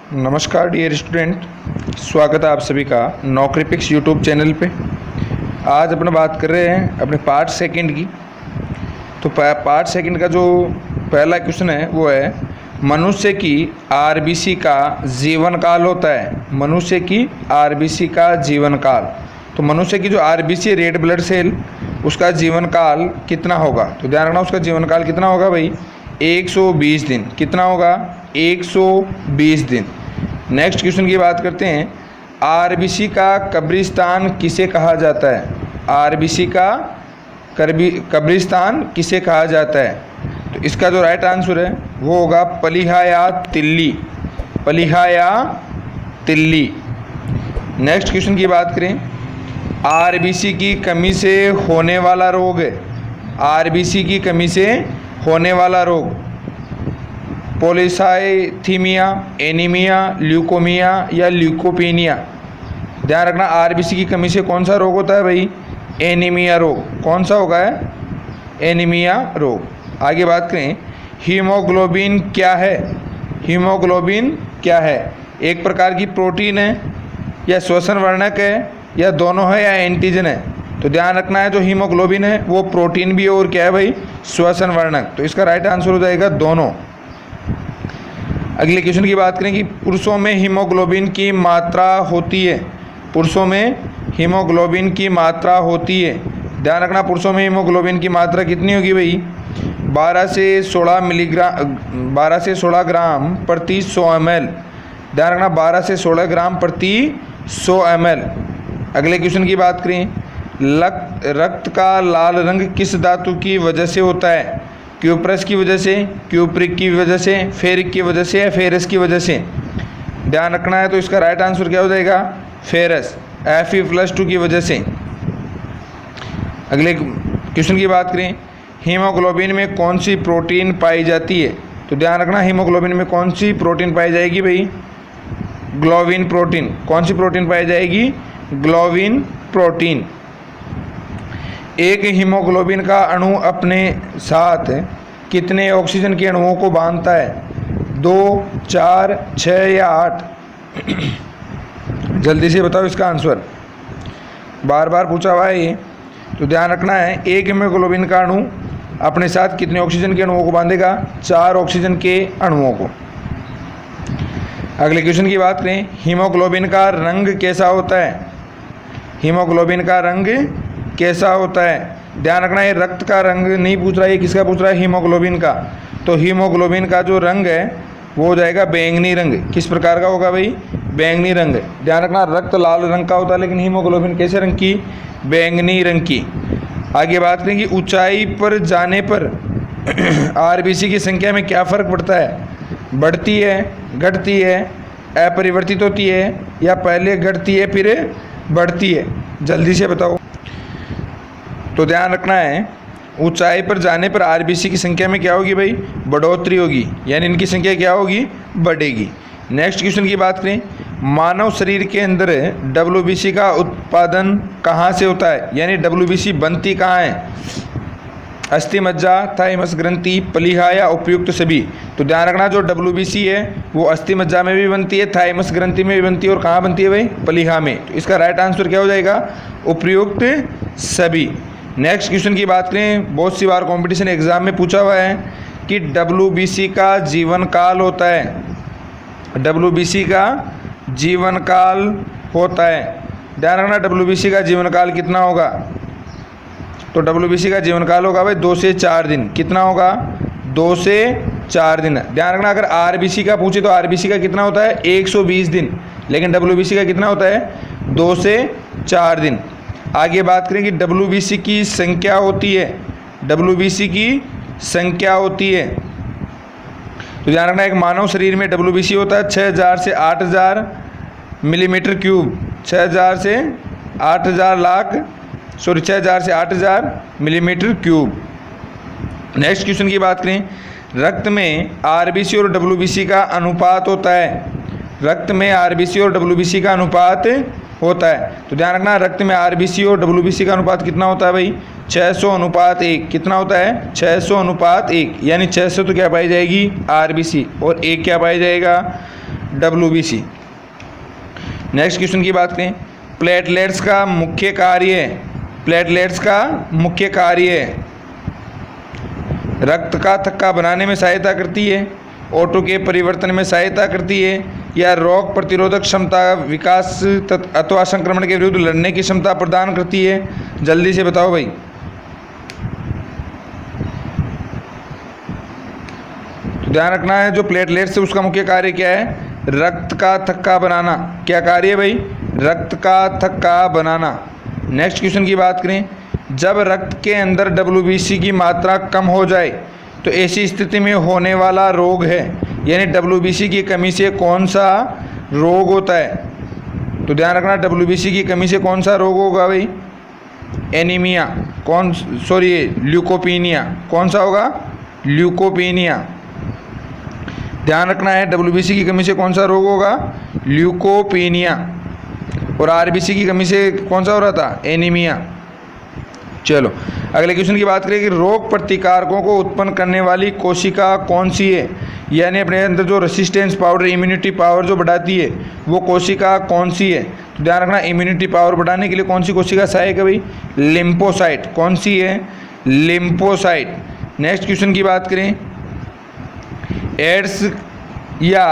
नमस्कार dear student, स्वागत है आप सभी का नौकरी पिक्स यूट्यूब चैनल पे। आज अपना बात कर रहे हैं अपने पार्ट सेकंड की। तो पार्ट सेकंड का जो पहला क्वेश्चन है वो है, मनुष्य की आरबीसी का जीवन काल होता है। मनुष्य की आरबीसी का जीवन काल। तो मनुष्य की जो आरबीसी रेड ब्लड सेल, उसका जीवन काल कितना होगा? तो ध्यान रखना, उसका जीवन काल कितना होगा भाई? 120 दिन। कितना होगा? 120 दिन। नेक्स्ट क्वेश्चन की बात करते हैं, आरबीसी का कब्रिस्तान किसे कहा जाता है? आरबीसी का कब्रिस्तान किसे कहा जाता है? तो इसका जो राइट आंसर है वो होगा पलिहा या तिल्ली। पलिहा या तिल्ली। नेक्स्ट क्वेश्चन की बात करें, आरबीसी की कमी से होने वाला रोग है। आरबीसी की कमी से होने वाला रोग, पॉलीसाइथीमिया, एनीमिया, ल्यूकोमिया या ल्यूकोपेनिया। ध्यान रखना, आरबीसी की कमी से कौन सा रोग होता है भाई? एनीमिया रोग। कौन सा होगा है? एनीमिया रोग। आगे बात करें, हीमोग्लोबिन क्या है? हीमोग्लोबिन क्या है? एक प्रकार की प्रोटीन है या श्वसन वर्णक है या दोनों है या एंटीजन है? तो ध्यान रखना है, जो हीमोग्लोबिन है वो प्रोटीन भी है और क्या है भाई? श्वसन वर्णक। तो इसका राइट आंसर हो जाएगा दोनों। अगले क्वेश्चन की बात करें कि पुरुषों में हीमोग्लोबिन की मात्रा होती है। पुरुषों में हीमोग्लोबिन की मात्रा होती है। ध्यान रखना, पुरुषों में हीमोग्लोबिन की मात्रा कितनी होगी भाई? 12 से 16 ग्राम प्रति 100 ml। ध्यान रखना, 12 से 16 ग्राम प्रति 100 ml। अगले क्वेश्चन की बात करें, रक्त का लाल रंग किस धातु की वजह से होता है? क्यूप्रस की वजह से, क्यूप्रिक की वजह से, फेरिक की वजह से या फेरस की वजह से? ध्यान रखना है, तो इसका राइट आंसर क्या हो जाएगा? फेरस, Fe+2 की वजह से। अगले क्वेश्चन की बात करें, हीमोग्लोबिन में कौन सी प्रोटीन पाई जाती है? तो ध्यान रखना, हीमोग्लोबिन में कौन सी प्रोटीन पाई जाएगी भाई? Globin protein. कौन सी प्रोटीन पाई जाएगी? Globin protein. एक हीमोग्लोबिन का अणु अपने साथ कितने ऑक्सीजन के अणुओं को बांधता है? 2, 4, 6 या 8? जल्दी से बताओ इसका आंसर। बार बार पूछा हुआ है ये, तो ध्यान रखना है, एक हीमोग्लोबिन का अणु अपने साथ कितने ऑक्सीजन के अणुओं को बांधेगा? 4 ऑक्सीजन के अणुओं को। अगले क्वेश्चन की बात करें, हीमोग्लोबिन का रंग कैसा होता है? हीमोग्लोबिन का रंग कैसा होता है? ध्यान रखना, ये रक्त का रंग नहीं पूछ रहा है, ये किसका पूछ रहा है? हीमोग्लोबिन का। तो हीमोग्लोबिन का जो रंग है वो हो जाएगा बैंगनी रंग। किस प्रकार का होगा भाई? बैंगनी रंग। ध्यान रखना, रक्त लाल रंग का होता है लेकिन हीमोग्लोबिन कैसे रंग की? बैंगनी रंग की। आगे बात करें कि ऊंचाई पर जाने पर आरबीसी की संख्या में क्या फ़र्क पड़ता है? बढ़ती है, घटती है, अपरिवर्तित होती है या पहले घटती है फिर बढ़ती है? जल्दी से बताओ। तो ध्यान रखना है, ऊंचाई पर जाने पर आरबीसी की संख्या में क्या होगी भाई? बढ़ोतरी होगी, यानी इनकी संख्या क्या होगी? बढ़ेगी। नेक्स्ट क्वेश्चन की बात करें, मानव शरीर के अंदर डब्ल्यूबीसी का उत्पादन कहाँ से होता है? यानी डब्ल्यूबीसी बनती कहाँ है? अस्थि मज्जा, थाइमस ग्रंथि, पलिहा या उपयुक्त सभी? तो ध्यान रखना, जो डब्ल्यूबीसी है वो अस्थि मज्जा में भी बनती है, थाइमस ग्रंथि में भी बनती है और कहाँ बनती है भाई? पलिहा में। तो इसका राइट आंसर क्या हो जाएगा? उपयुक्त सभी। नेक्स्ट क्वेश्चन की बात करें, बहुत सी बार कंपटीशन एग्जाम में पूछा हुआ है कि डब्ल्यूबीसी का जीवन काल होता है। डब्ल्यूबीसी का जीवन काल होता है। ध्यान रखना, डब्ल्यूबीसी का जीवन काल कितना होगा? तो डब्ल्यूबीसी का जीवन काल होगा भाई 2 से 4 दिन। कितना होगा? 2 से 4 दिन। ध्यान रखना, अगर आरबीसी का पूछे तो आरबीसी का कितना होता है? 120 दिन, लेकिन डब्ल्यूबीसी का कितना होता है? 2 से 4 दिन। आगे बात करें कि डब्ल्यूबीसी की संख्या होती है। डब्ल्यूबीसी की संख्या होती है, तो ध्यान रखना, एक मानव शरीर में डब्ल्यूबीसी होता है 6000 से 8000 मिलीमीटर क्यूब। 6000 से 8000 मिलीमीटर क्यूब। नेक्स्ट क्वेश्चन की बात करें, रक्त में आरबीसी और डब्ल्यूबीसी का अनुपात होता है। रक्त में आरबीसी और डब्ल्यूबीसी का अनुपात होता है, तो ध्यान रखना, रक्त में आरबीसी और डब्ल्यूबीसी का अनुपात कितना होता है भाई? 600:1। कितना होता है? 600:1। यानी 600 तो क्या पाई जाएगी? आरबीसी, और 1 क्या पाई जाएगा? WBC। नेक्स्ट क्वेश्चन की बात करें, प्लेटलेट्स का मुख्य कार्य रक्त का थक्का बनाने में सहायता करती है, ओटो के परिवर्तन में सहायता करती है, या रोग प्रतिरोधक क्षमता विकास अथवा संक्रमण के विरुद्ध लड़ने की क्षमता प्रदान करती है। जल्दी से बताओ भाई। तो ध्यान रखना है, जो प्लेटलेट्स है उसका मुख्य कार्य क्या है? रक्त का थक्का बनाना। क्या कार्य है भाई? रक्त का थक्का बनाना। नेक्स्ट क्वेश्चन की बात करें, जब रक्त के अंदर WBC की मात्रा कम हो जाए तो ऐसी स्थिति में होने वाला रोग है, यानी WBC की कमी से कौन सा रोग होता है? तो ध्यान रखना, WBC की कमी से कौन सा रोग होगा भाई? एनीमिया। ल्यूकोपीनिया। कौन सा होगा? ल्यूकोपीनिया। ध्यान रखना है, WBC की कमी से कौन सा रोग होगा? ल्यूकोपीनिया। और RBC की कमी से कौन सा हो रहा था? एनीमिया। चलो अगले क्वेश्चन की बात करें कि रोग प्रतिकारकों को उत्पन्न करने वाली कोशिका कौन सी है, यानी अपने अंदर जो रेसिस्टेंस पावर, इम्यूनिटी पावर जो बढ़ाती है वो कोशिका कौन सी है? तो ध्यान रखना, इम्यूनिटी पावर बढ़ाने के लिए कौन सी कोशिका सहायक है भाई? लिम्फोसाइट। कौन सी है? लिम्फोसाइट। नेक्स्ट क्वेश्चन की बात करें, एड्स या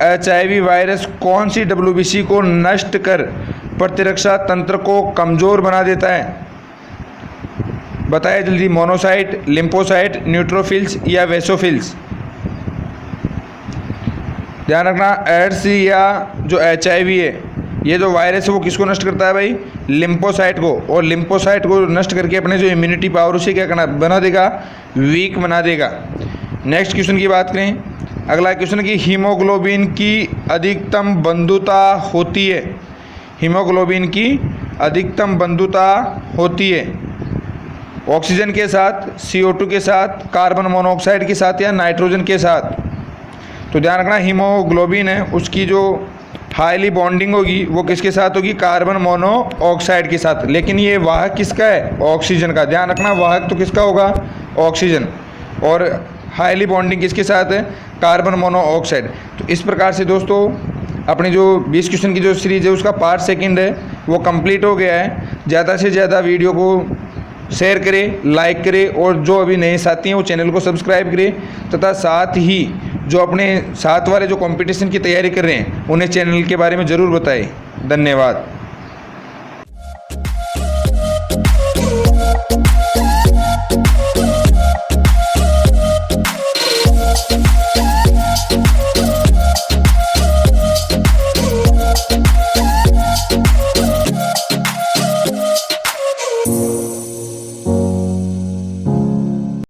HIV वायरस कौन सी WBC को नष्ट कर प्रतिरक्षा तंत्र को कमज़ोर बना देता है? बताइए जल्दी। मोनोसाइट, लिम्फोसाइट, न्यूट्रोफिल्स या वेसोफिल्स? ध्यान रखना, एड्स या जो HIV है, ये जो वायरस है वो किसको नष्ट करता है भाई? लिम्फोसाइट को। और लिम्फोसाइट को नष्ट करके अपने जो इम्यूनिटी पावर उसे क्या करना बना देगा? वीक बना देगा। नेक्स्ट क्वेश्चन की बात करें, अगला क्वेश्चन कि हीमोग्लोबिन की अधिकतम बंधुता होती है। हीमोग्लोबिन की अधिकतम बंधुता होती है ऑक्सीजन के साथ, CO2 के साथ, कार्बन मोनोऑक्साइड के साथ या नाइट्रोजन के साथ? तो ध्यान रखना, हीमोग्लोबिन है उसकी जो हाईली बॉन्डिंग होगी वो किसके साथ होगी? कार्बन मोनोऑक्साइड के साथ। लेकिन ये वाहक किसका है? ऑक्सीजन का। ध्यान रखना, वाहक तो किसका होगा? ऑक्सीजन। और हाईली बॉन्डिंग किसके साथ है? Carbon monoxide. तो इस प्रकार से दोस्तों अपनी जो 20 क्वेश्चन की जो सीरीज़ है उसका पार्ट सेकंड है वो कंप्लीट हो गया है। ज़्यादा से ज़्यादा वीडियो को शेयर करें, लाइक करें, और जो अभी नए साथी हैं वो चैनल को सब्सक्राइब करें, तथा साथ ही जो अपने साथ वाले जो कंपटीशन की तैयारी कर रहे हैं उन्हें चैनल के बारे में ज़रूर बताएं। धन्यवाद।